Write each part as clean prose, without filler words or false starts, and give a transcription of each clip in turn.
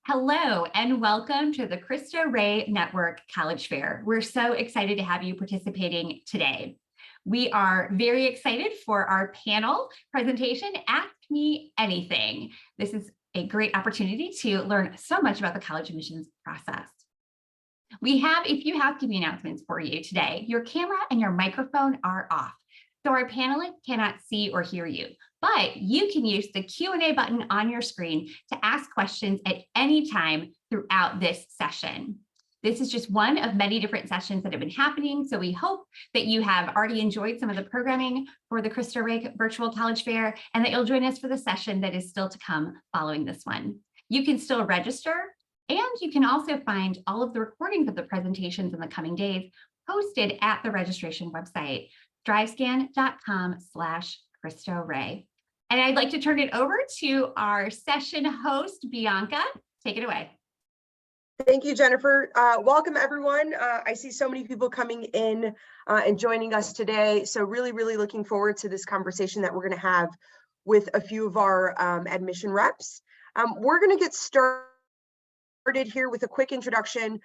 Hello and welcome to the Cristo Rey Network College Fair. We're so excited to have you participating today. We are very excited for our panel presentation, Ask Me Anything. This is a great opportunity to learn so much about the college admissions process. We have a few housekeeping announcements for you today. Your camera and your microphone are off, so our panelists cannot see or hear you. But you can use the Q&A button on your screen to ask questions at any time throughout this session. This is just one of many different sessions that have been happening, so we hope that you have already enjoyed some of the programming for the Cristo Rey Virtual College Fair and that you'll join us for the session that is still to come following this one. You can still register, and you can also find all of the recordings of the presentations in the coming days posted at the registration website, drivescan.com/Cristo Rey. And I'd like to turn it over to our session host, Bianca. Take it away. Thank you, Jennifer. Welcome, everyone. I see so many people coming in and joining us today. So really looking forward to this conversation that we're going to have with a few of our admission reps. We're going to get started here with a quick introduction.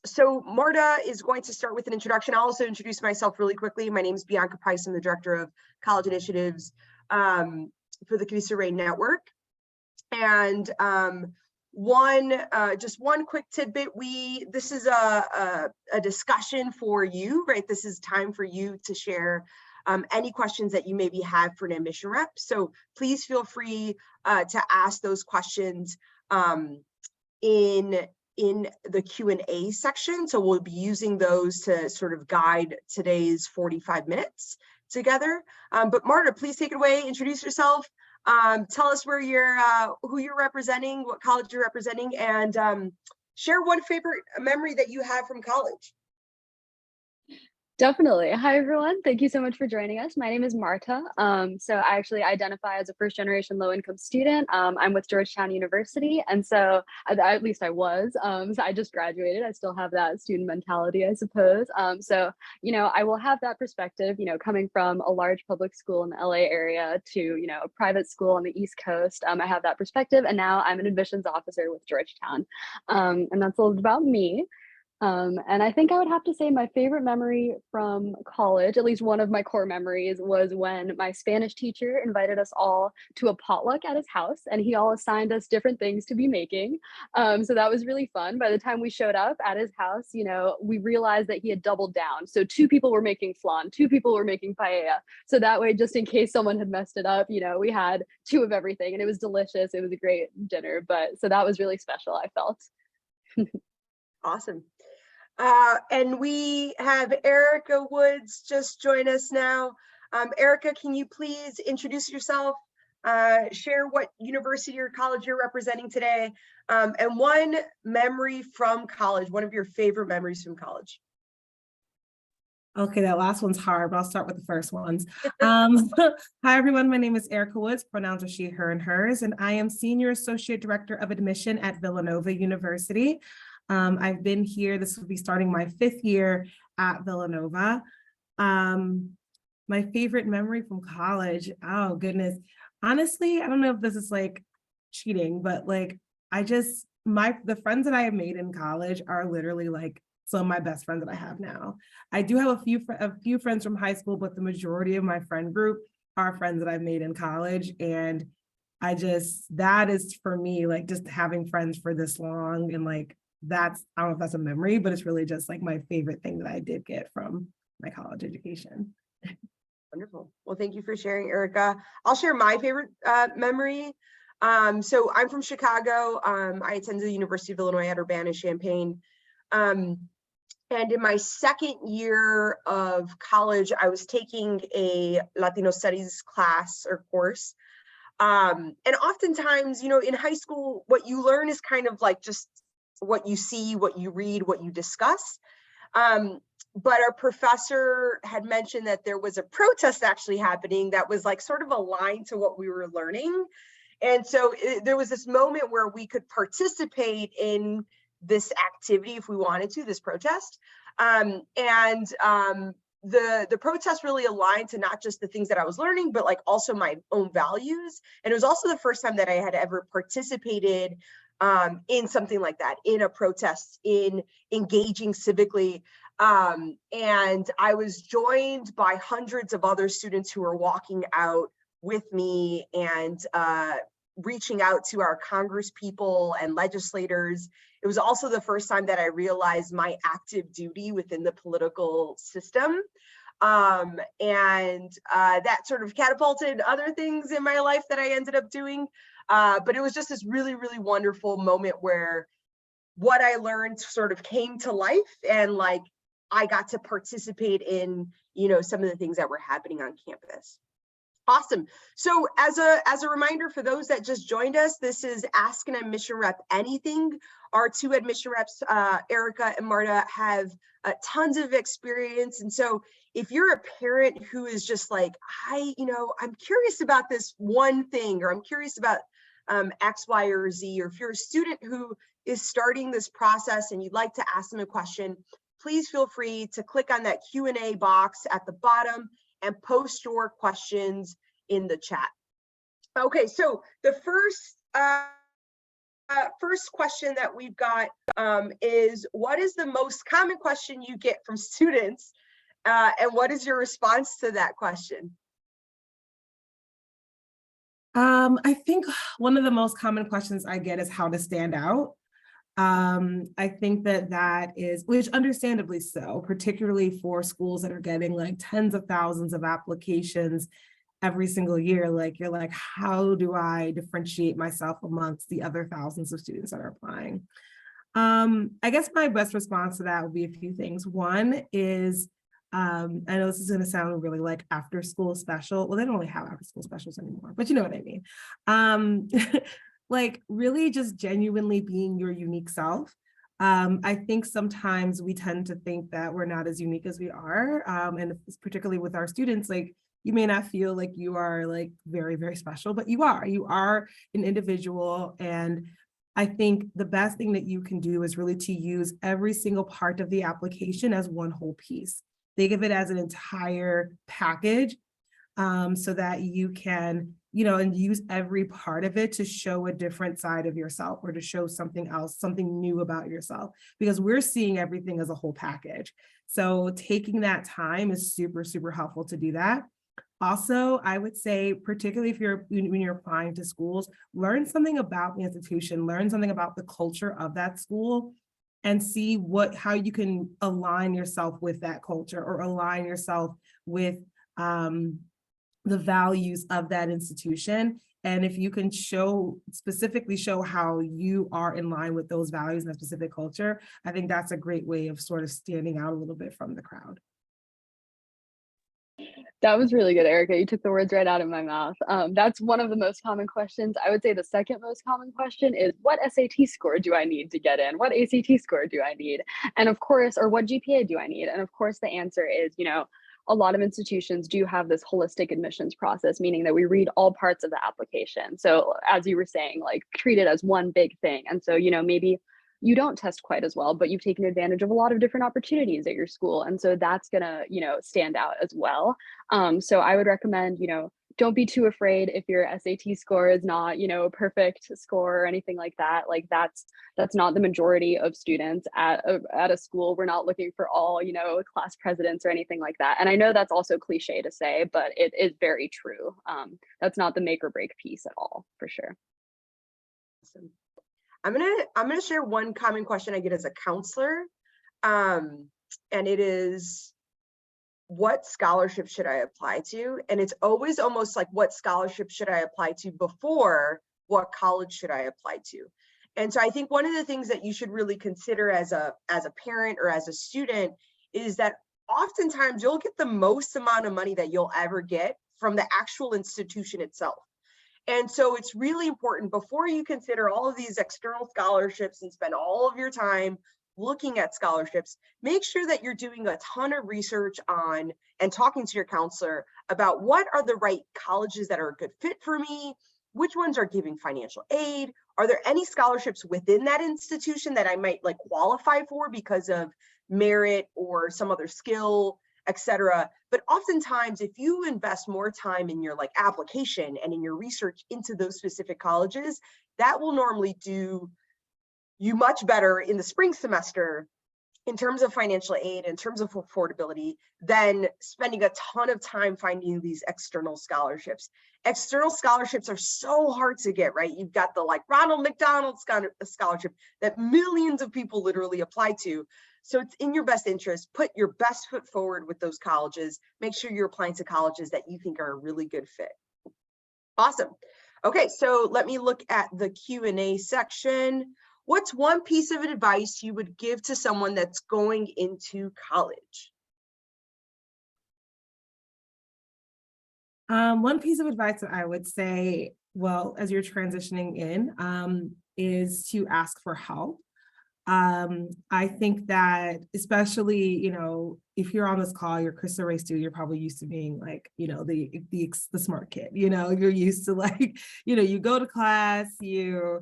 So Marta is going to start with an introduction. I'll also introduce myself really quickly. My name is Bianca Price. I'm the Director of College Initiatives for the Cristo Rey Network. And just one quick tidbit, this is a discussion for you, right? This is time for you to share any questions that you maybe have for an admission rep. So please feel free to ask those questions in the Q&A section. So we'll be using those to sort of guide today's 45 minutes together. But Marta, please take it away, introduce yourself, tell us where you're, who you're representing, what college you're representing, and share one favorite memory that you have from college. Definitely. Hi, everyone. Thank you so much for joining us. My name is Marta. So I actually identify as a first-generation low-income student. I'm with Georgetown University. And so at least I was. So I just graduated. I still have that student mentality, I suppose. So, I will have that perspective, coming from a large public school in the LA area to, a private school on the East Coast. I have that perspective. And now I'm an admissions officer with Georgetown. And that's a little about me. And I think I would have to say my favorite memory from college, at least one of my core memories, was when my Spanish teacher invited us all to a potluck at his house, and he all assigned us different things to be making. So that was really fun. By the time we showed up at his house, we realized that he had doubled down. So 2 people were making flan, 2 people were making paella. So that way, just in case someone had messed it up, we had 2 of everything, and it was delicious. It was a great dinner. So that was really special, I felt. Awesome. And we have Erica Woods just join us now. Erica, can you please introduce yourself, share what university or college you're representing today, and one memory from college, one of your favorite memories from college? Okay, that last one's hard, but I'll start with the first ones. Hi, everyone. My name is Erica Woods, pronouns are she, her, and hers, and I am Senior Associate Director of Admission at Villanova University. I've been here, this will be starting my 5th year at Villanova. My favorite memory from college, oh goodness. Honestly, I don't know if this is like cheating, but like, the friends that I have made in college are literally like some of my best friends that I have now. I do have a few friends from high school, but the majority of my friend group are friends that I've made in college. And that is for me, like just having friends for this long and like, I don't know if that's a memory, but it's really just like my favorite thing that I did get from my college education. Wonderful. Well, thank you for sharing, Erica. I'll share my favorite memory. So I'm from Chicago. I attended the University of Illinois at Urbana-Champaign. And in my 2nd year of college, I was taking a Latino Studies class or course. And oftentimes, in high school, what you learn is kind of like just what you see, what you read, what you discuss. But our professor had mentioned that there was a protest actually happening that was like sort of aligned to what we were learning. And so there was this moment where we could participate in this activity if we wanted to, this protest. The protest really aligned to not just the things that I was learning, but like also my own values. And it was also the first time that I had ever participated in something like that, in a protest, in engaging civically. And I was joined by hundreds of other students who were walking out with me and reaching out to our Congress people and legislators. It was also the first time that I realized my active duty within the political system. And that sort of catapulted other things in my life that I ended up doing. But it was just this really, really wonderful moment where what I learned sort of came to life, and like I got to participate in, you know, some of the things that were happening on campus. Awesome. So as a reminder for those that just joined us, this is Ask an Admission Rep Anything. Our two admission reps, Erica and Marta, have tons of experience. And so if you're a parent who is just like, I'm curious about this one thing, or I'm curious about X, Y, or Z, or if you're a student who is starting this process and you'd like to ask them a question, please feel free to click on that Q&A box at the bottom and post your questions in the chat. Okay, so the first question that we've got is, what is the most common question you get from students, and what is your response to that question? I think one of the most common questions I get is how to stand out. I think that is, which understandably so, particularly for schools that are getting like tens of thousands of applications every single year. Like, you're like, how do I differentiate myself amongst the other thousands of students that are applying? I guess my best response to that would be a few things. One is, I know this is going to sound really like after school special. Well, they don't really have after school specials anymore, but you know what I mean. Like really just genuinely being your unique self. I think sometimes we tend to think that we're not as unique as we are. And particularly with our students, like you may not feel like you are like very, very special, but you are an individual. And I think the best thing that you can do is really to use every single part of the application as one whole piece. Think of it as an entire package, so that you can, and use every part of it to show a different side of yourself, or to show something else, something new about yourself, because we're seeing everything as a whole package. So taking that time is super, super helpful to do that. Also, I would say, particularly when you're applying to schools, learn something about the institution, learn something about the culture of that school, and see how you can align yourself with that culture, or align yourself with the values of that institution. And if you can specifically show how you are in line with those values in a specific culture, I think that's a great way of sort of standing out a little bit from the crowd. That was really good, Erica. You took the words right out of my mouth. That's one of the most common questions. I would say the second most common question is, what SAT score do I need to get in? What ACT score do I need? And of course, or what GPA do I need? And of course, the answer is, a lot of institutions do have this holistic admissions process, meaning that we read all parts of the application. So as you were saying, like treat it as one big thing. And so, maybe you don't test quite as well, but you've taken advantage of a lot of different opportunities at your school. And so that's gonna, stand out as well. So I would recommend, don't be too afraid if your SAT score is not, a perfect score or anything like that. Like that's not the majority of students at a school. We're not looking for all, class presidents or anything like that. And I know that's also cliche to say, but it is very true. That's not the make or break piece at all, for sure. Awesome. I'm gonna share one common question I get as a counselor, and it is, what scholarship should I apply to? And it's always almost like, what scholarship should I apply to before what college should I apply to? And so I think one of the things that you should really consider as a parent or as a student is that oftentimes you'll get the most amount of money that you'll ever get from the actual institution itself. And so it's really important, before you consider all of these external scholarships and spend all of your time looking at scholarships, make sure that you're doing a ton of research on and talking to your counselor about what are the right colleges that are a good fit for me, which ones are giving financial aid, are there any scholarships within that institution that I might like qualify for because of merit or some other skill, etc. But oftentimes, if you invest more time in your application and in your research into those specific colleges, that will normally do you much better in the spring semester in terms of financial aid, in terms of affordability, than spending a ton of time finding these external scholarships. External scholarships are so hard to get, right? You've got the like Ronald McDonald scholarship that millions of people literally apply to. So it's in your best interest, put your best foot forward with those colleges, make sure you're applying to colleges that you think are a really good fit. Awesome. Okay, so let me look at the Q&A section. What's one piece of advice you would give to someone that's going into college? One piece of advice that I would say, well, as you're transitioning in, is to ask for help. I think that especially, you know, if you're on this call, you're Cristo Rey student, you're probably used to being like, you know, the smart kid, you know, you're used to like, you know, you go to class, you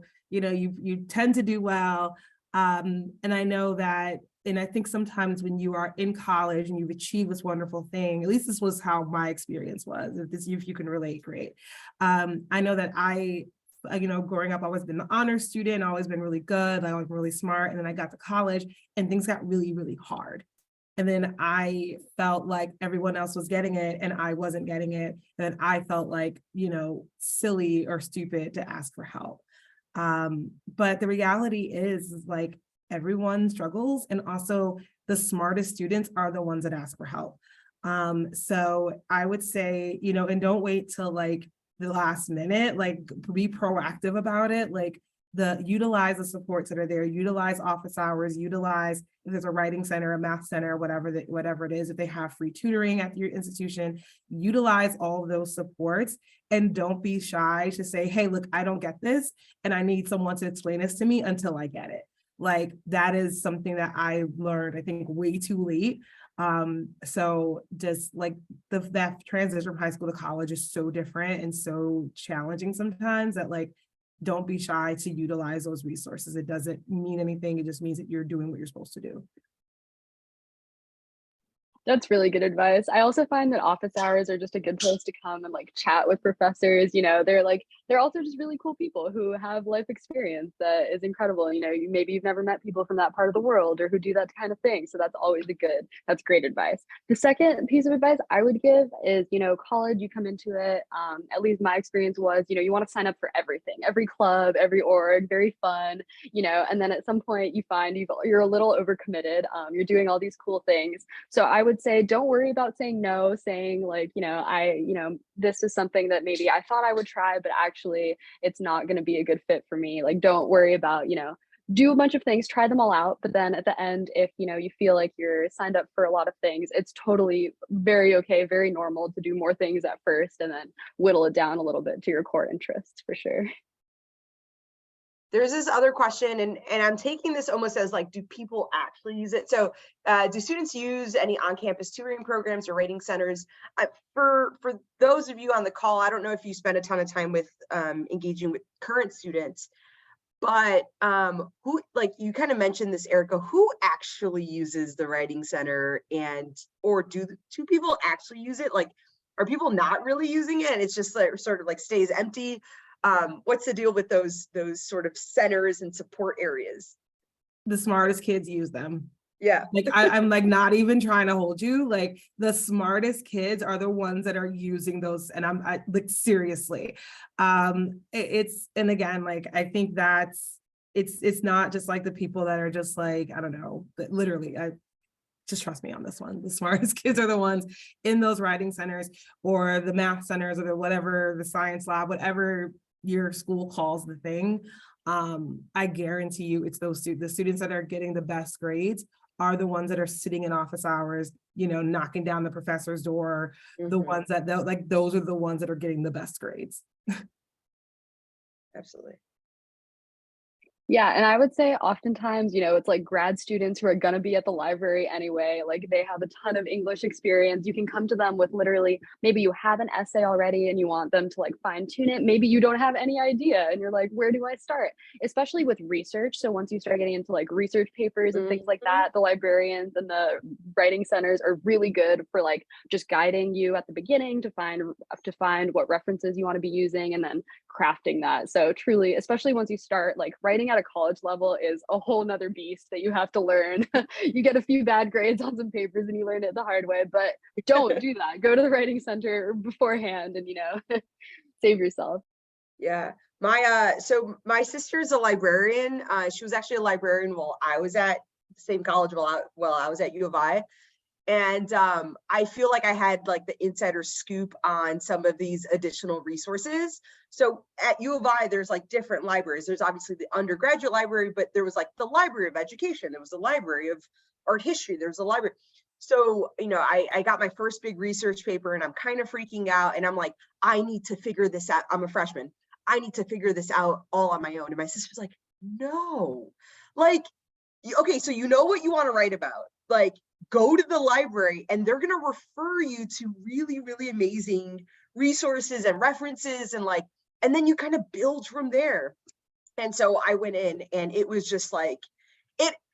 tend to do well. And I know that, and I think sometimes when you are in college and you've achieved this wonderful thing, at least this was how my experience was, if you can relate, great. I know that you know, growing up, I've always been an honor student, always been really good, I was really smart. And then I got to college and things got really, really hard. And then I felt like everyone else was getting it and I wasn't getting it. And then I felt like, you know, silly or stupid to ask for help. But the reality is like everyone struggles, and also the smartest students are the ones that ask for help. So I would say, you know, and don't wait till like the last minute, like be proactive about it, like utilize the supports that are there, utilize office hours, utilize if there's a writing center, a math center, whatever it is, if they have free tutoring at your institution, utilize all of those supports, and don't be shy to say, hey, look, I don't get this and I need someone to explain this to me until I get it. Like that is something that I learned, I think, way too late. So just like that transition from high school to college is so different and so challenging sometimes that like, don't be shy to utilize those resources. It doesn't mean anything. It just means that you're doing what you're supposed to do. That's really good advice. I also find that office hours are just a good place to come and like chat with professors. You know, they're also just really cool people who have life experience that is incredible. You know, maybe you've never met people from that part of the world or who do that kind of thing. So that's great advice. The second piece of advice I would give is, you know, college, you come into it, at least my experience was, you know, you want to sign up for everything, every club, every org, very fun, you know, and then at some point you find you're a little overcommitted. You're doing all these cool things. So I would say, don't worry about saying no, saying like, you know, this is something that maybe I thought I would try, but actually it's not going to be a good fit for me. Like, don't worry about, you know, do a bunch of things, try them all out. But then at the end, if, you know, you feel like you're signed up for a lot of things, it's totally very okay, very normal to do more things at first and then whittle it down a little bit to your core interests for sure. There's this other question, and I'm taking this almost as like, do people actually use it? So do students use any on-campus tutoring programs or rating centers? For those of you on the call, I don't know if you spend a ton of time with engaging with current students, but who, like you kind of mentioned this, Erica, who actually uses the writing center, or do people actually use it? Like, are people not really using it and it's just like sort of like stays empty? What's the deal with those sort of centers and support areas? The smartest kids use them. Yeah. Like I'm like not even trying to hold you. Like the smartest kids are the ones that are using those. And I like seriously. And again, like I think it's not just like the people that are just like, I don't know, but literally just trust me on this one. The smartest kids are the ones in those writing centers or the math centers or the science lab, whatever your school calls the thing. I guarantee you it's the students that are getting the best grades are the ones that are sitting in office hours, you know, knocking down the professor's door, the ones that like, those are the ones that are getting the best grades. Absolutely. Yeah, and I would say oftentimes, you know, it's like grad students who are going to be at the library anyway, like they have a ton of English experience. You can come to them with literally, maybe you have an essay already and you want them to like fine tune it. Maybe you don't have any idea and you're like, where do I start? Especially with research. So once you start getting into like research papers and things like that, the librarians and the writing centers are really good for like just guiding you at the beginning to find what references you want to be using and then crafting that. So truly, especially once you start like writing out at a college level is a whole nother beast that you have to learn. You get a few bad grades on some papers and you learn it the hard way, but don't do that. Go to the writing center beforehand and, save yourself. Yeah. So my sister's a librarian. She was actually a librarian while I was at the same college while I was at U of I. And I feel like I had like the insider scoop on some of these additional resources. So at U of I, there's like different libraries. There's obviously the undergraduate library, but there was like the Library of Education. There was the Library of Art History. There was a library. So, I got my first big research paper and I'm kind of freaking out. And I'm like, I need to figure this out. I'm a freshman. I need to figure this out all on my own. And my sister was like, no, like, okay, so you know what you want to write about. Like, go to the library and they're going to refer you to really, really amazing resources and references and then you kind of build from there. And so I went in and it was just like,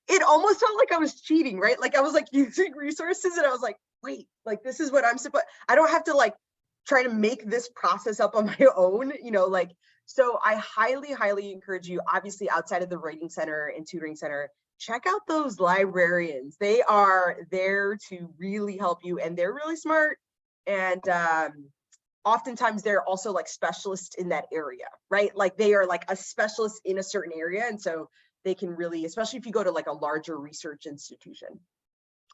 it almost felt like I was cheating, right? Like I was like using resources and I was like, wait, like this is what I don't have to like try to make this process up on my own, so I highly, highly encourage you, obviously outside of the writing center and tutoring center, check out those librarians. They are there to really help you and they're really smart. And oftentimes they're also like specialists in that area, right? Like they are like a specialist in a certain area. And so they can really, especially if you go to like a larger research institution.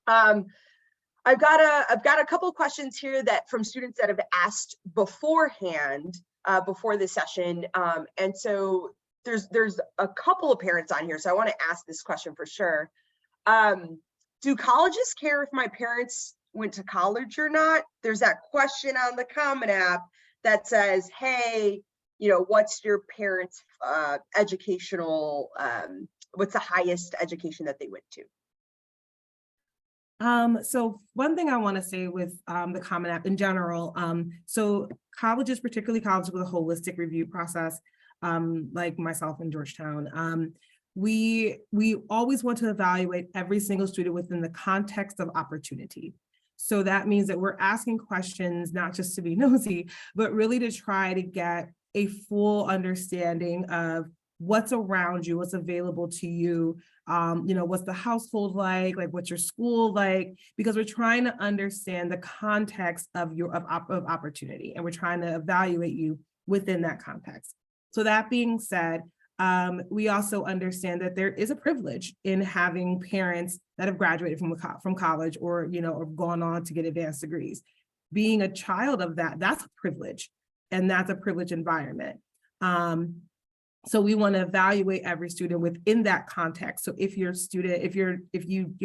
I've got a couple of questions here that from students that have asked beforehand, before this session. And so there's a couple of parents on here, so I want to ask this question for sure. Do colleges care if my parents went to college or not? There's that question on the Common App that says, hey, what's your parents' educational, what's the highest education that they went to? So one thing I want to say with the Common App in general, so colleges, particularly colleges with a holistic review process, like myself in Georgetown, we always want to evaluate every single student within the context of opportunity. So that means that we're asking questions, not just to be nosy, but really to try to get a full understanding of what's around you, what's available to you, what's the household like what's your school like, because we're trying to understand the context of opportunity, and we're trying to evaluate you within that context. So that being said, we also understand that there is a privilege in having parents that have graduated from college or gone on to get advanced degrees. Being a child of that, that's a privilege, and that's a privileged environment. So we want to evaluate every student within that context. So if your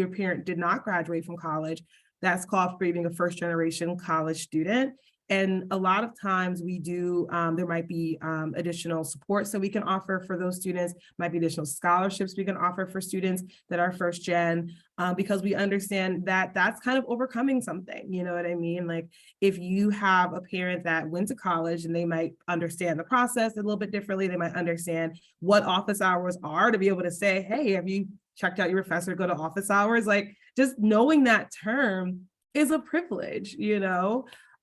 parent did not graduate from college, that's called being a first generation college student. And a lot of times we do, there might be additional supports that we can offer for those students, might be additional scholarships we can offer for students that are first gen, because we understand that that's kind of overcoming something, you know what I mean? Like if you have a parent that went to college and they might understand the process a little bit differently, they might understand what office hours are to be able to say, hey, have you checked out your professor to go to office hours? Like just knowing that term is a privilege,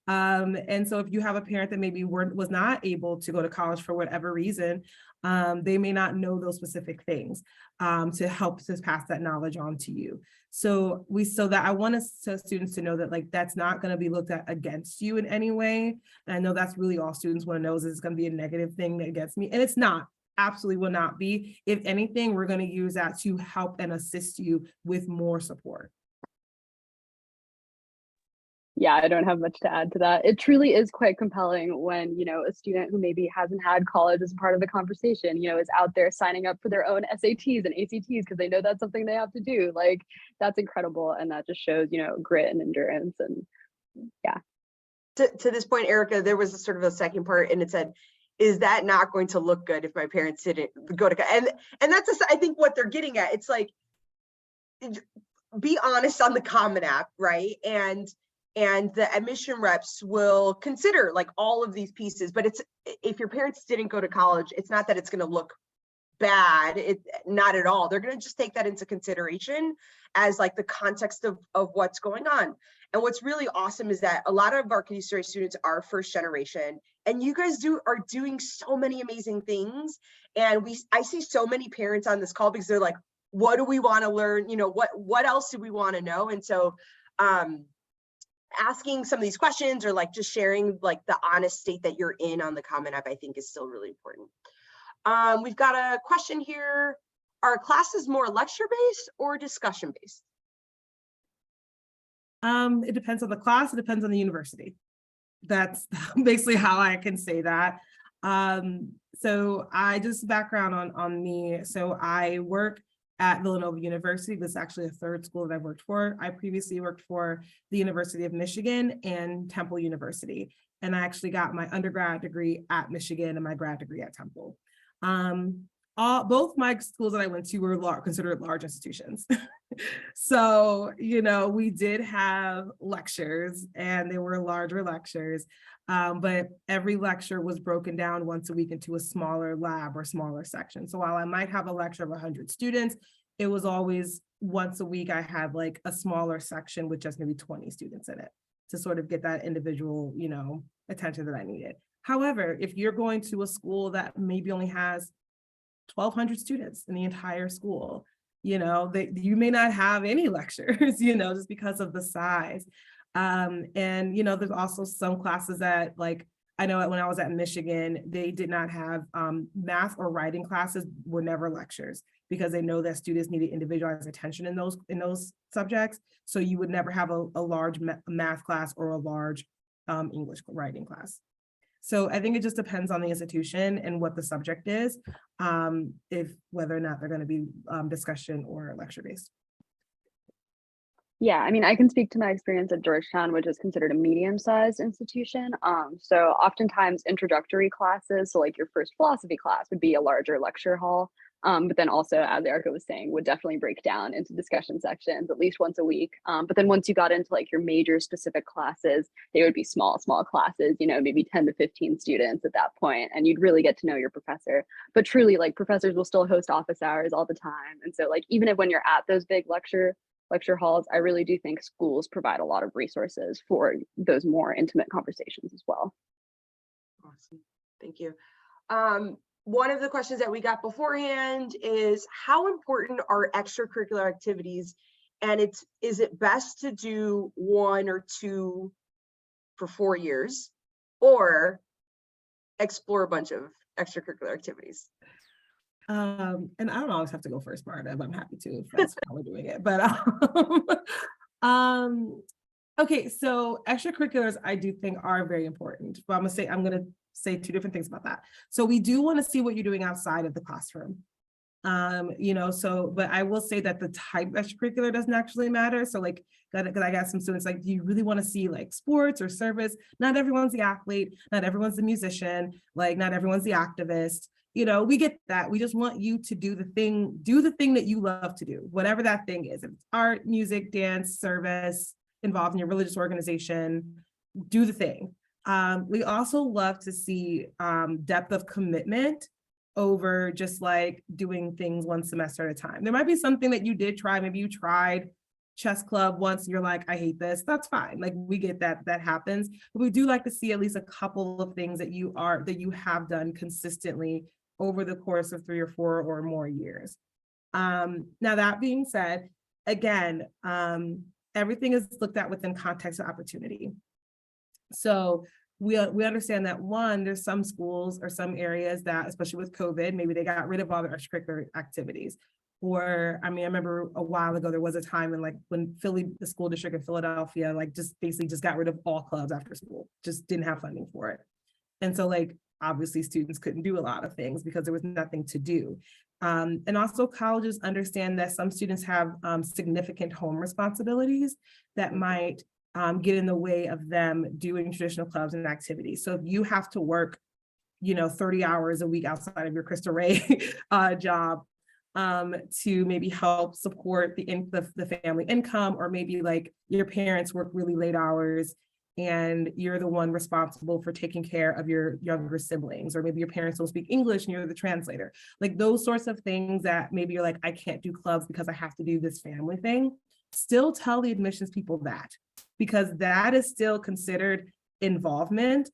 and so if you have a parent that maybe was not able to go to college for whatever reason, they may not know those specific things to help to pass that knowledge on to you. So I want students to know that like that's not going to be looked at against you in any way. And I know that's really all students want to know is it's going to be a negative thing against me, and it's not. Absolutely will not be. If anything, we're going to use that to help and assist you with more support. Yeah, I don't have much to add to that. It truly is quite compelling when, a student who maybe hasn't had college as part of the conversation, is out there signing up for their own SATs and ACTs because they know that's something they have to do. Like, that's incredible. And that just shows, grit and endurance. And yeah. To this point, Erica, there was sort of a second part and it said, is that not going to look good if my parents didn't go to, and that's, I think what they're getting at. It's like, be honest on the Common App, right? And the admission reps will consider like all of these pieces, but if your parents didn't go to college, it's not that it's going to look bad. Not at all. They're going to just take that into consideration as like the context of what's going on. And what's really awesome is that a lot of our Cristo Rey students are first generation, and you guys are doing so many amazing things. And I see so many parents on this call because they're like, what do we want to learn? You know, what else do we want to know? And so asking some of these questions, or like just sharing like the honest state that you're in on the Common App, I think is still really important. We've got a question here. Are classes more lecture-based or discussion-based? It depends on the class, it depends on the university. That's basically how I can say that. So I just background on me. So I work at Villanova University. This is actually a third school that I've worked for. I previously worked for the University of Michigan and Temple University. And I actually got my undergrad degree at Michigan and my grad degree at Temple. Both my schools that I went to were considered large institutions. So, you know, we did have lectures and they were larger lectures, but every lecture was broken down once a week into a smaller lab or smaller section. So while I might have a lecture of 100 students, it was always once a week I had like a smaller section with just maybe 20 students in it to sort of get that individual, you know, attention that I needed. However, if you're going to a school that maybe only has 1,200 students in the entire school, you know, you may not have any lectures, you know, just because of the size. And, you know, there's also some classes that, like, I know when I was at Michigan, they did not have math or writing classes were never lectures, because they know that students needed individualized attention in those subjects. So you would never have a large math class or a large English writing class. So I think it just depends on the institution and what the subject is, whether or not they're going to be discussion or lecture based. Yeah, I mean, I can speak to my experience at Georgetown, which is considered a medium-sized institution. So oftentimes introductory classes, so like your first philosophy class would be a larger lecture hall. But then also, as Erica was saying, would definitely break down into discussion sections at least once a week. But then once you got into like your major specific classes, they would be small classes, you know, maybe 10 to 15 students at that point, and you'd really get to know your professor. But truly, like, professors will still host office hours all the time. And so like, even when you're at those big lecture halls, I really do think schools provide a lot of resources for those more intimate conversations as well. Awesome, thank you. One of the questions that we got beforehand is, how important are extracurricular activities? And is it best to do 1 or 2 for 4 years, or explore a bunch of extracurricular activities? And I don't always have to go first, Marta, but I'm happy to if that's how we're doing it. But okay, so extracurriculars I do think are very important. But I'm gonna say 2 different things about that. So we do want to see what you're doing outside of the classroom. You know, but I will say that the type of extracurricular doesn't actually matter. So like, because I got some students like, do you really want to see like sports or service? Not everyone's the athlete, not everyone's the musician, like not everyone's the activist. You know, we get that. We just want you to do the thing that you love to do, whatever that thing is. If it's art, music, dance, service, involved in your religious organization, do the thing. We also love to see depth of commitment over just like doing things one semester at a time. There might be something that you did try. Maybe you tried chess club once and you're like, I hate this. That's fine. Like, we get that happens. But we do like to see at least a couple of things that you have done consistently over the course of 3 or 4 or more years. Now, that being said, again, everything is looked at within context of opportunity. So we understand that, one, there's some schools or some areas that, especially with COVID, maybe they got rid of all their extracurricular activities. Or, I mean, I remember a while ago, there was a time when the school district in Philadelphia, like just basically just got rid of all clubs after school, just didn't have funding for it. And so like, obviously students couldn't do a lot of things because there was nothing to do. And also colleges understand that some students have significant home responsibilities that might get in the way of them doing traditional clubs and activities. So if you have to work, 30 hours a week outside of your Cristo Rey job to maybe help support the family income, or maybe like your parents work really late hours and you're the one responsible for taking care of your younger siblings, or maybe your parents don't speak English and you're the translator. Like those sorts of things that maybe you're like, I can't do clubs because I have to do this family thing. Still tell the admissions people that, because that is still considered involvement.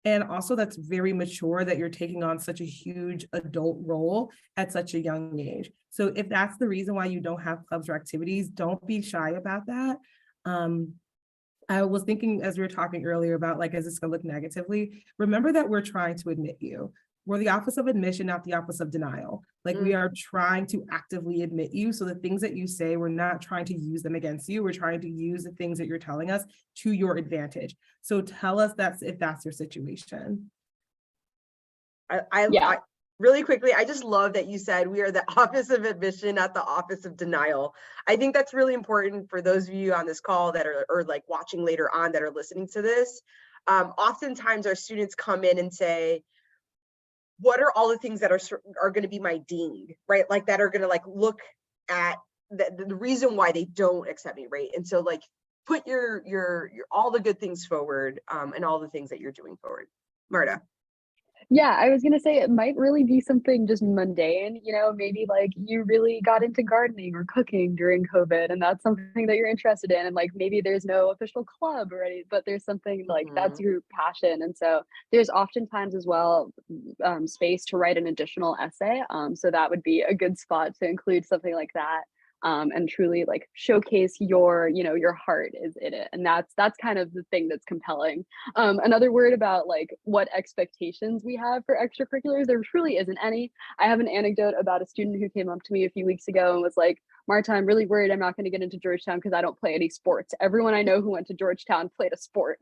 And also that's very mature that you're taking on such a huge adult role at such a young age. So if that's the reason why you don't have clubs or activities, don't be shy about that. I was thinking as we were talking earlier about like, is this gonna look negatively? Remember that we're trying to admit you. We're the Office of Admission, not the Office of Denial. Like we are trying to actively admit you. So the things that you say, we're not trying to use them against you. We're trying to use the things that you're telling us to your advantage. So tell us if that's your situation. I really quickly, I just love that you said we are the Office of Admission, not the Office of Denial. I think that's really important for those of you on this call that are or like watching later on that are listening to this. Oftentimes our students come in and say, what are all the things that are going to be my ding, right? Like that are going to like look at the reason why they don't accept me, right? And so like put your all the good things forward, and all the things that you're doing forward. Marta. Yeah, I was gonna say it might really be something just mundane, you know, maybe like you really got into gardening or cooking during COVID and that's something that you're interested in. And like maybe there's no official club or any, but there's something like that's your passion. And so there's oftentimes as well space to write an additional essay. So that would be a good spot to include something like that. And truly like showcase your, you know, your heart is in it. And that's kind of the thing that's compelling. Another word about like what expectations we have for extracurriculars, there truly isn't any. I have an anecdote about a student who came up to me a few weeks ago and was like, Marta, I'm really worried I'm not going to get into Georgetown because I don't play any sports. Everyone I know who went to Georgetown played a sport.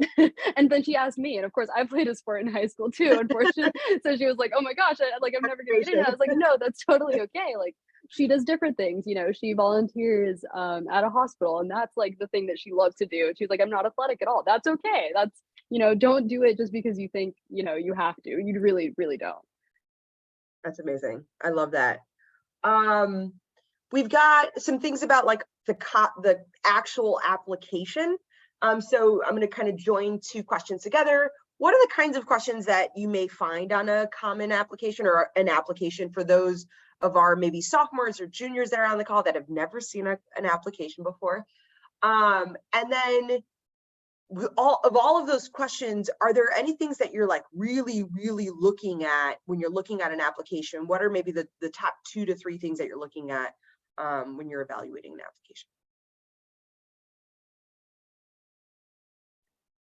And then she asked me, and of course I played a sport in high school too, unfortunately. So she was like, oh my gosh, I'm never going to get in. And I was like, no, that's totally okay. Like, she does different things, you know, she volunteers at a hospital and that's like the thing that she loves to do. She's like, I'm not athletic at all. That's okay. That's, you know, don't do it just because you think, you know, you have to. You really, really don't. That's amazing. I love that. We've got some things about like the actual application. So I'm going to kind of join two questions together. What are the kinds of questions that you may find on a common application or an application for those of our maybe sophomores or juniors that are on the call that have never seen an application before? And then all of those questions, are there any things that you're like really, really looking at when you're looking at an application? What are maybe the top 2 to 3 things that you're looking at when you're evaluating an application?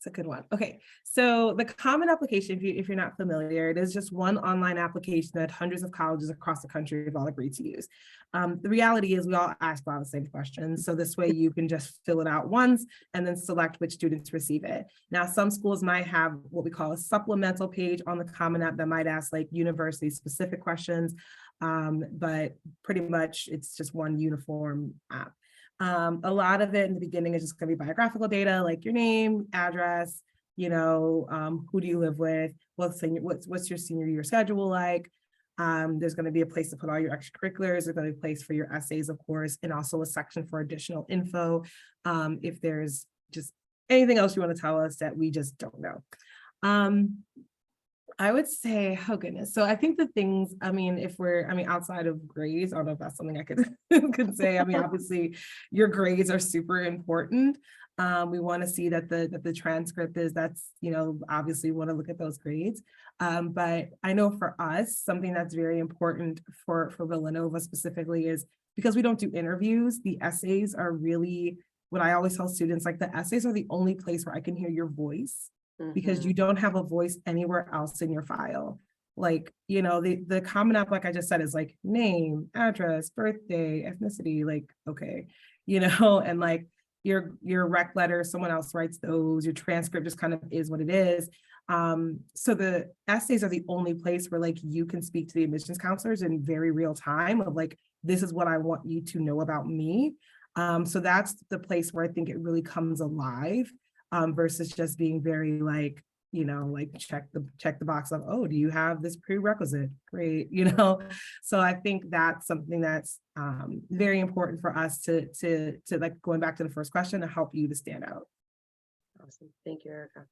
A good one. Okay, so the common application, if you're not familiar, it is just one online application that hundreds of colleges across the country have all agreed to use. The reality is we all ask a lot of the same questions. So this way you can just fill it out once and then select which students receive it. Now, some schools might have what we call a supplemental page on the Common App that might ask like university specific questions, but pretty much it's just one uniform app. A lot of it in the beginning is just going to be biographical data, like your name, address, you know, who do you live with, what's your senior year schedule like. There's going to be a place to put all your extracurriculars. There's going to be a place for your essays, of course, and also a section for additional info. If there's just anything else you want to tell us that we just don't know. I would say, oh goodness. So I think the things, outside of grades, I don't know if that's something I could say. I mean, obviously your grades are super important. We want to see that the transcript is, you know, obviously we want to look at those grades. But I know for us, something that's very important for Villanova specifically is because we don't do interviews, the essays are really, what I always tell students, like the essays are the only place where I can hear your voice. Because you don't have a voice anywhere else in your file. Like, you know, the Common App, like I just said, is like name, address, birthday, ethnicity, like, okay, you know, and like your rec letter, someone else writes those, your transcript just kind of is what it is. So the essays are the only place where like you can speak to the admissions counselors in very real time of like, this is what I want you to know about me. So that's the place where I think it really comes alive. Versus just being very like, you know, like check the box of, oh, do you have this prerequisite? Great, you know. So I think that's something that's very important for us to like going back to the first question to help you to stand out. Awesome. Thank you, Erica.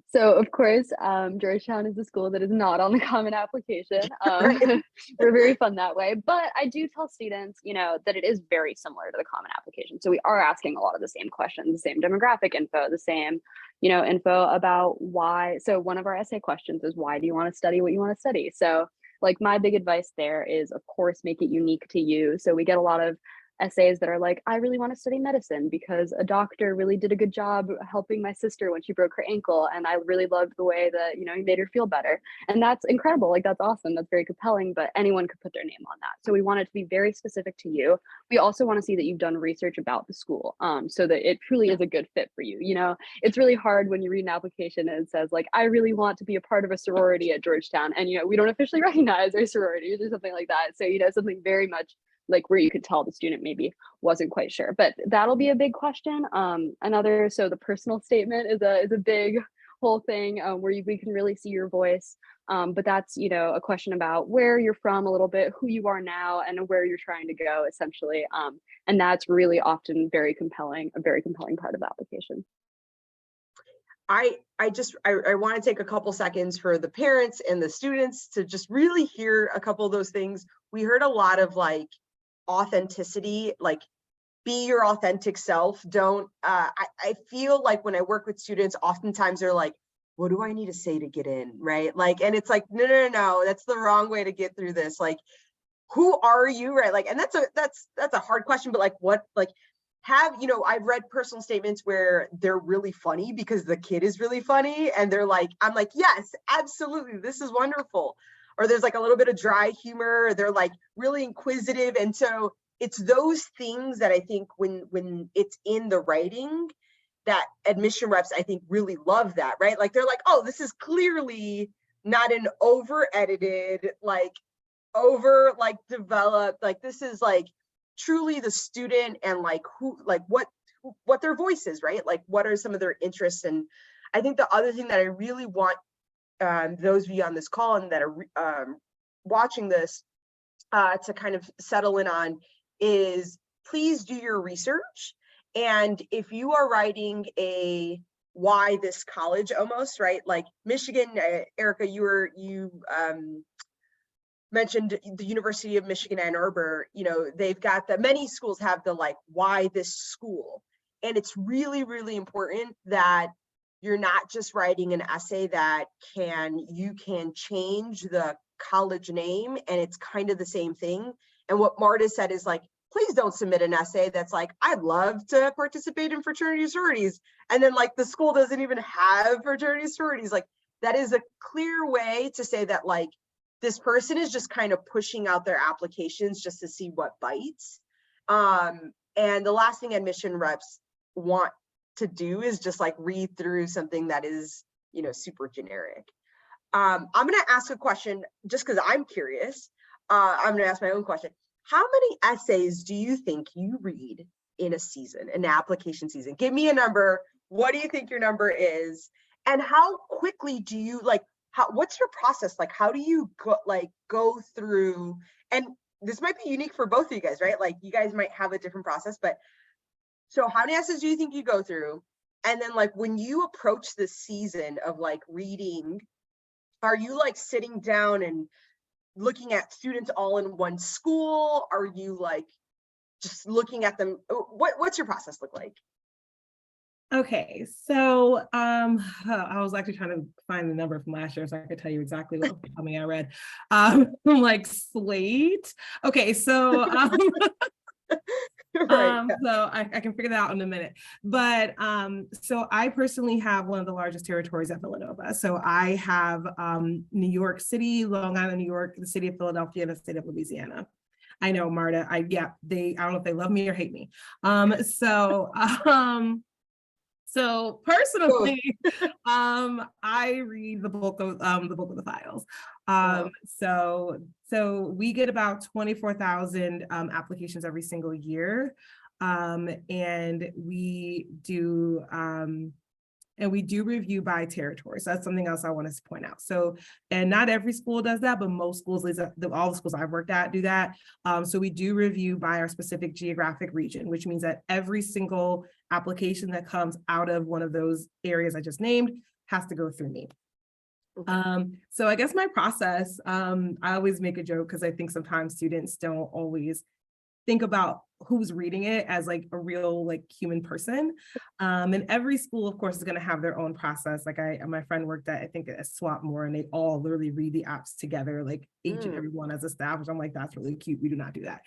So of course, Georgetown is a school that is not on the Common Application. Right. We're very fun that way, but I do tell students, that it is very similar to the Common Application. So we are asking a lot of the same questions, the same demographic info, the same, info about why. So one of our essay questions is, why do you want to study what you want to study? So like my big advice there is, of course, make it unique to you. So we get a lot of essays that are like, I really want to study medicine because a doctor really did a good job helping my sister when she broke her ankle, and I really loved the way that he made her feel better. And that's incredible. Like, that's awesome, that's very compelling, but anyone could put their name on that. So we want it to be very specific to you. We also want to see that you've done research about the school, so that it truly is a good fit for you. It's really hard when you read an application and it says like, I really want to be a part of a sorority at Georgetown, and we don't officially recognize our sororities or something like that. So something very much like where you could tell the student maybe wasn't quite sure, but that'll be a big question. So the personal statement is a big whole thing where we can really see your voice. But that's, a question about where you're from a little bit, who you are now, and where you're trying to go essentially. And that's really often a very compelling part of the application. I want to take a couple seconds for the parents and the students to just really hear a couple of those things. We heard a lot of like authenticity, like be your authentic self. Don't I feel like when I work with students, oftentimes they're like, what do I need to say to get in, right? Like, and it's like, no, that's the wrong way to get through this. Like, who are you, right? Like, and that's a hard question, but like, what, like, I've read personal statements where they're really funny because the kid is really funny, and they're like, I'm like, yes, absolutely, this is wonderful. Or there's like a little bit of dry humor, or they're like really inquisitive. And so it's those things that I think when it's in the writing, that admission reps, I think, really love that, right? Like, they're like, oh, this is clearly not an over edited, like over like developed, like this is like truly the student, and like who, like what their voice is, right? Like, what are some of their interests? And I think the other thing that I really want those of you on this call and that are watching this to kind of settle in on is, please do your research. And if you are writing a why this college almost, right? Like Michigan, Erica, you mentioned the University of Michigan, Ann Arbor, they've got many schools have the like, why this school? And it's really, really important that you're not just writing an essay that you can change the college name and it's kind of the same thing. And what Marta said is like, please don't submit an essay that's like, I'd love to participate in fraternity sororities. And then like the school doesn't even have fraternity sororities. Like, that is a clear way to say that like, this person is just kind of pushing out their applications just to see what bites. And the last thing admission reps want to do is just like read through something that is, super generic. I'm going to ask a question just because I'm curious. I'm going to ask my own question. How many essays do you think you read in a season, an application season? Give me a number. What do you think your number is? And how quickly do you what's your process? Like, how do you go through, and this might be unique for both of you guys, right? Like, you guys might have a different process, but so how many essays do you think you go through? And then like, when you approach the season of like reading, are you like sitting down and looking at students all in one school? Are you like just looking at them? What's your process look like? Okay, so I was actually trying to find the number from last year so I could tell you exactly how many I read. Like Slate. Okay, so Right. so I can figure that out in a minute. But so I personally have one of the largest territories at Villanova. So I have New York City, Long Island, New York, the city of Philadelphia, and the state of Louisiana. I know, Marta. I don't know if they love me or hate me. So personally, I read the bulk of the files. So we get about 24,000 applications every single year, and we do review by territory. So that's something else I want to point out. So, and not every school does that, but most schools, all the schools I've worked at do that. So we do review by our specific geographic region, which means that every single application that comes out of one of those areas I just named has to go through me. So I guess my process, I always make a joke because I think sometimes students don't always think about who's reading it as like a real like human person. And every school, of course, is going to have their own process. Like my friend worked at, I think at Swarthmore, and they all literally read the apps together, like each and every one as a staff, which I'm like, that's really cute. We do not do that.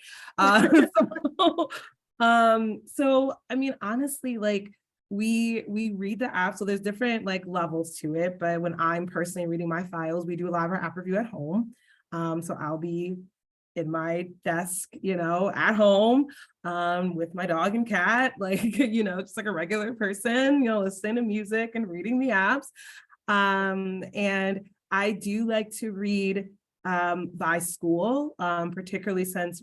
So I mean, honestly, like we read the app. So there's different like levels to it. But when I'm personally reading my files, we do a lot of our app review at home. So I'll be in my desk, at home, with my dog and cat, like, just like a regular person, listening to music and reading the apps. And I do like to read by school, particularly since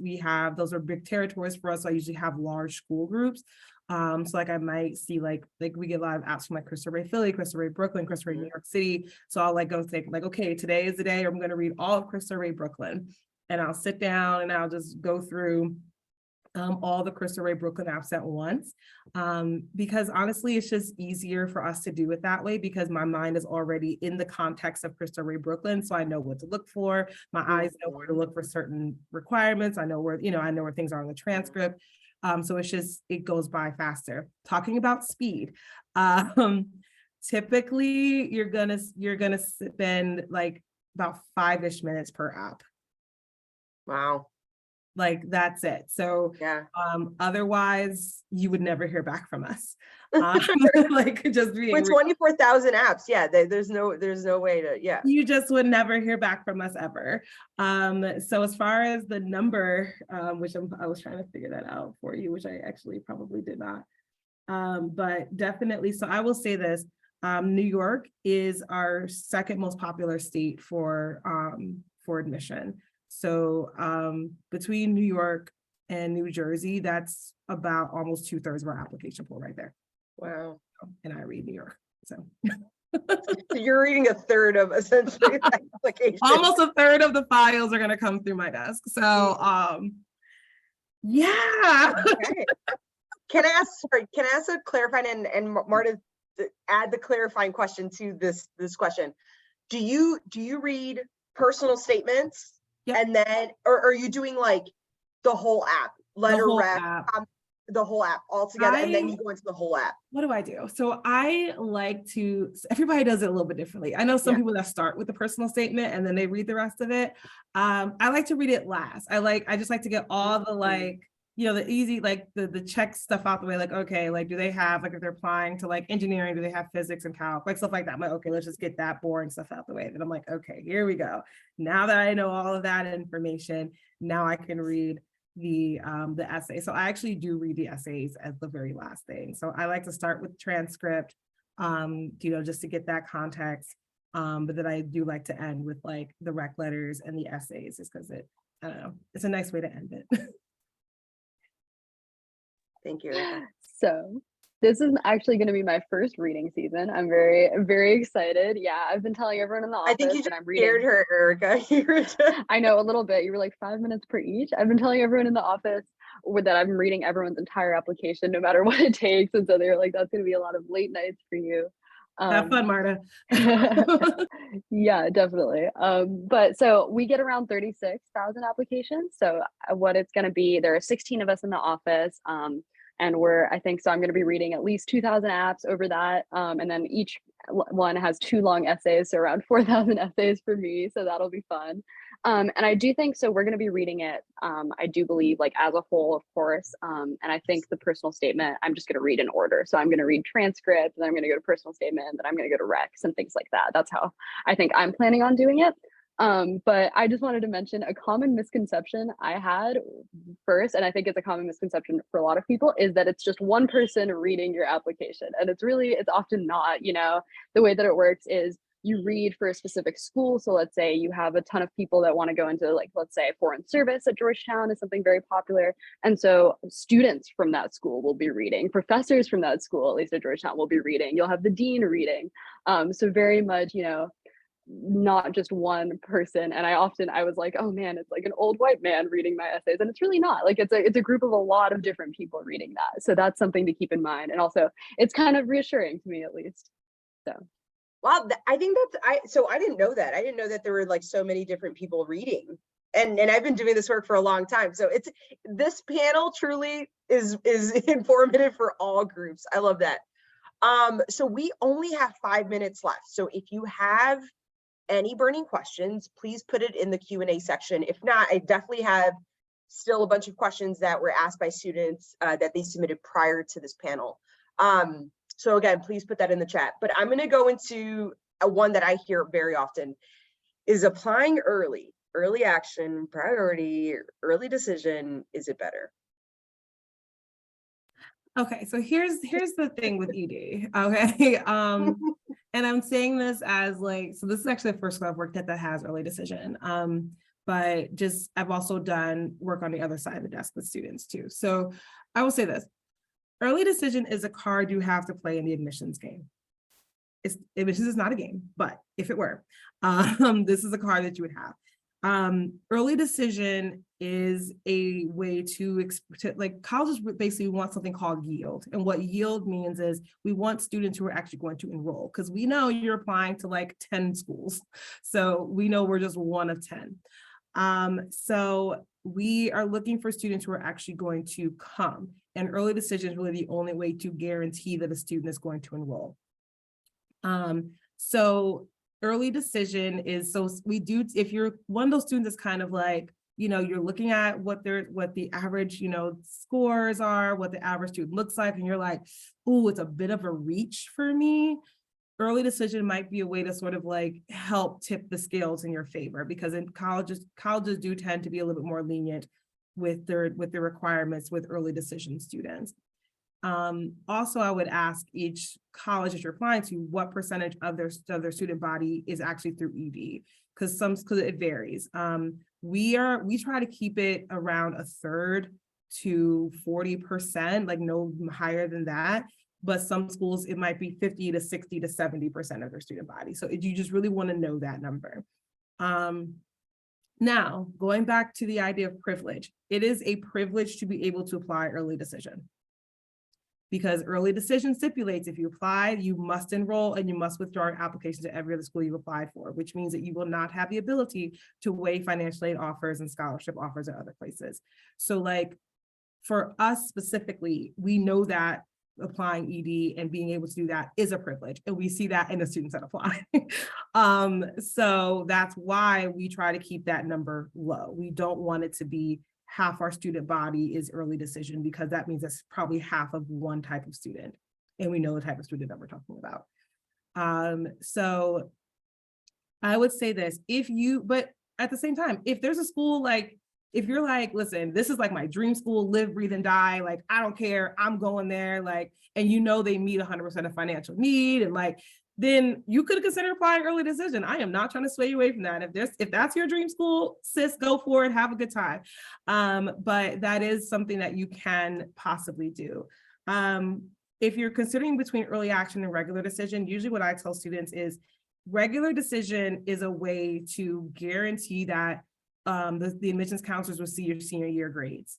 those are big territories for us. So I usually have large school groups. So like I might see like we get a lot of apps from like Cristo Rey Philly, Cristo Rey Brooklyn, Cristo Rey New York City. So I'll like go think like, okay, today is the day I'm going to read all of Cristo Rey Brooklyn. And I'll sit down and I'll just go through all the Cristo Rey Brooklyn apps at once. Because honestly, it's just easier for us to do it that way because my mind is already in the context of Cristo Rey Brooklyn. So I know what to look for. My eyes know where to look for certain requirements. I know where, I know where things are in the transcript. So it goes by faster. Talking about speed. Typically you're gonna spend like about 5-ish minutes per app. Wow. Like that's it. So Yeah. Otherwise you would never hear back from us. Like just being with 24,000 apps. Yeah. There's no way to, yeah. You just would never hear back from us ever. So as far as the number, which I was trying to figure that out for you, which I actually probably did not. But definitely, so I will say this, New York is our second most popular state for admission. So between New York and New Jersey, that's about almost 2/3 of our application pool right there. Wow. And I read New York, so. So you're reading a third of essentially the application. Almost a third of the files are gonna come through my desk. So yeah. Okay. Can I ask a clarifying and Marta add the clarifying question to this question? Do you read personal statements? Yep. And then, or are you doing like the whole app, letter rec, the whole app all together, and then you go into the whole app? What do? So I like to, everybody does it a little bit differently. I know some people that start with the personal statement and then they read the rest of it. I like to read it last. I just like to get all the like, the easy, like the check stuff out the way, like, okay, like, do they have, like, if they're applying to like engineering, do they have physics and calc, like stuff like that. I'm like, okay, let's just get that boring stuff out the way. Then I'm like, okay, here we go. Now that I know all of that information, now I can read the essay. So I actually do read the essays as the very last thing. So I like to start with transcript, just to get that context. But then I do like to end with like the rec letters and the essays, just because I don't know, it's a nice way to end it. Thank you. So this is actually going to be my first reading season. I'm very, very excited. Yeah, I've been telling everyone in the office. I think you just scared her, Erica. I know, a little bit. You were like 5 minutes per each. I've been telling everyone in the office that I'm reading everyone's entire application, no matter what it takes. And so they were like, that's going to be a lot of late nights for you. Have fun, Marta. Yeah, definitely. But so we get around 36,000 applications. So what it's going to be, there are 16 of us in the office. And I'm going to be reading at least 2,000 apps over that. And then each one has 2 long essays, so around 4,000 essays for me. So that'll be fun. And I do think, so we're going to be reading it, I do believe, like as a whole, of course. And I think the personal statement, I'm just going to read in order. So I'm going to read transcript, and then I'm going to go to personal statement, and then I'm going to go to recs and things like that. That's how I think I'm planning on doing it. But I just wanted to mention a common misconception I had first, and I think it's a common misconception for a lot of people, is that it's just one person reading your application. And it's often not. The way that it works is you read for a specific school. So let's say you have a ton of people that want to go into, like, let's say foreign service at Georgetown is something very popular. And so students from that school will be reading, professors from that school, at least at Georgetown, will be reading. You'll have the dean reading. So very much, not just one person. And I was like, oh man, it's like an old white man reading my essays. And it's really not. Like it's a group of a lot of different people reading that. So that's something to keep in mind. And also it's kind of reassuring to me, at least. So wow, I think so I didn't know that. I didn't know that there were like so many different people reading. And I've been doing this work for a long time. So this panel truly is informative for all groups. I love that. So we only have 5 minutes left. So if you have any burning questions, please put it in the Q&A section. If not, I definitely have still a bunch of questions that were asked by students that they submitted prior to this panel. So again, please put that in the chat. But I'm going to go into one that I hear very often is applying early action, priority, early decision. Is it better? Okay, so here's the thing with ED. Okay, and I'm saying this as like, so this is actually the first school I've worked at that has early decision. But just I've also done work on the other side of the desk with students too. So I will say this: early decision is a card you have to play in the admissions game. Admissions is not a game, but if it were, this is a card that you would have. Early decision is a way to like colleges basically want something called yield. And what yield means is we want students who are actually going to enroll, because we know you're applying to like 10 schools. So we know we're just one of 10. So we are looking for students who are actually going to come. And early decision is really the only way to guarantee that a student is going to enroll. So early decision is, so we do, if you're one of those students that's kind of like, you know, you're looking at what the average, you know, scores are, what the average student looks like, and you're like, oh, it's a bit of a reach for me. Early decision might be a way to sort of like help tip the scales in your favor, because in colleges do tend to be a little bit more lenient with their requirements with early decision students. Also, I would ask each college that you're applying to what percentage of their student body is actually through ED, because it varies. We try to keep it around 1/3 to 40%, like no higher than that. But some schools, it might be 50 to 60 to 70% of their student body. So you just really want to know that number. Now, going back to the idea of privilege, it is a privilege to be able to apply early decision, because early decision stipulates if you apply, you must enroll and you must withdraw your application to every other school you've applied for, which means that you will not have the ability to weigh financial aid offers and scholarship offers at other places. So like for us specifically, we know that applying ED and being able to do that is a privilege, and we see that in the students that apply. So that's why we try to keep that number low. We don't want it to be half our student body is early decision, because that means that's probably half of one type of student, and we know the type of student that we're talking about. So I would say this, but at the same time, if there's a school, like if you're like, listen, this is like my dream school, live, breathe, and die, like I don't care, I'm going there, like, and you know they meet 100% of financial need, and like, then you could consider applying early decision. I am not trying to sway you away from that. If that's your dream school, sis, go for it, have a good time. But that is something that you can possibly do. If you're considering between early action and regular decision, usually what I tell students is regular decision is a way to guarantee that the admissions counselors will see your senior year grades.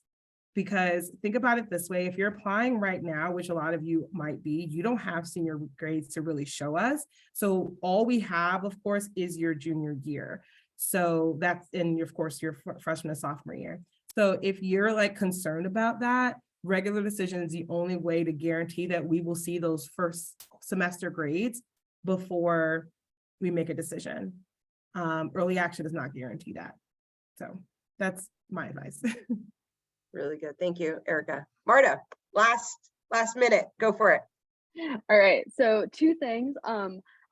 Because think about it this way, if you're applying right now, which a lot of you might be, you don't have senior grades to really show us. So all we have, of course, is your junior year. So that's in, of course, your freshman and sophomore year. So if you're like concerned about that, regular decision is the only way to guarantee that we will see those first semester grades before we make a decision. Early action does not guarantee that. So that's my advice. Really good. Thank you, Erica. Marta, last minute, go for it. All right, so 2 things.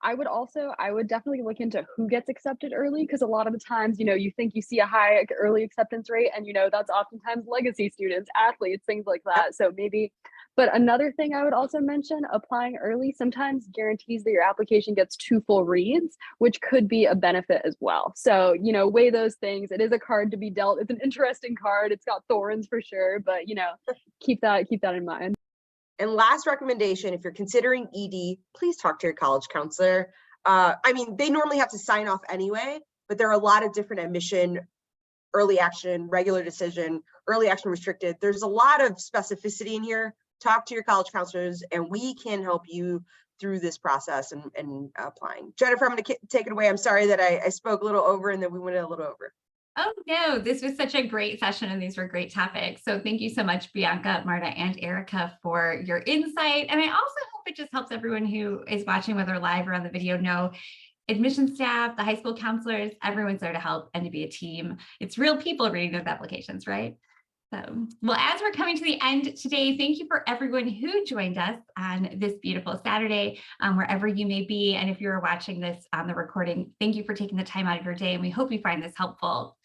I would definitely look into who gets accepted early, because a lot of the times, you know, you think you see a high early acceptance rate, and you know, that's oftentimes legacy students, athletes, things like that. So maybe, but another thing I would also mention, applying early sometimes guarantees that your application gets 2 full reads, which could be a benefit as well. So, you know, weigh those things. It is a card to be dealt. It's an interesting card. It's got thorns for sure, but you know, keep that in mind. And last recommendation, if you're considering ED, please talk to your college counselor. I mean, they normally have to sign off anyway, but there are a lot of different admission, early action, regular decision, early action restricted. There's a lot of specificity in here. Talk to your college counselors and we can help you through this process and applying. Jennifer, I'm going to take it away. I'm sorry that I spoke a little over and then we went a little over. Oh, no, this was such a great session and these were great topics. So thank you so much, Bianca, Marta, and Erica for your insight. And I also hope it just helps everyone who is watching, whether live or on the video, know admission staff, the high school counselors, everyone's there to help and to be a team. It's real people reading those applications, right? So, well, as we're coming to the end today, thank you for everyone who joined us on this beautiful Saturday, wherever you may be. And if you're watching this on the recording, thank you for taking the time out of your day. And we hope you find this helpful.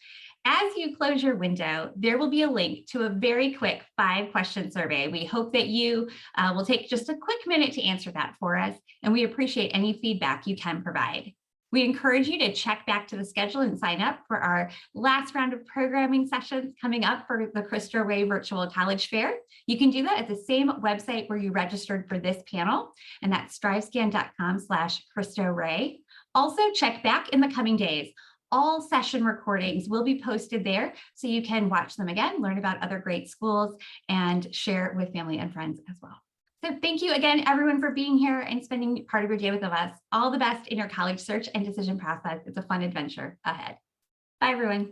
As you close your window, there will be a link to a very quick 5-question survey. We hope that you will take just a quick minute to answer that for us. And we appreciate any feedback you can provide. We encourage you to check back to the schedule and sign up for our last round of programming sessions coming up for the Cristo Rey Virtual College Fair. You can do that at the same website where you registered for this panel, and that's strivescan.com/Cristo Rey. Also, check back in the coming days. All session recordings will be posted there so you can watch them again, learn about other great schools, and share with family and friends as well. So thank you again, everyone, for being here and spending part of your day with us. All the best in your college search and decision process. It's a fun adventure ahead. Bye, everyone.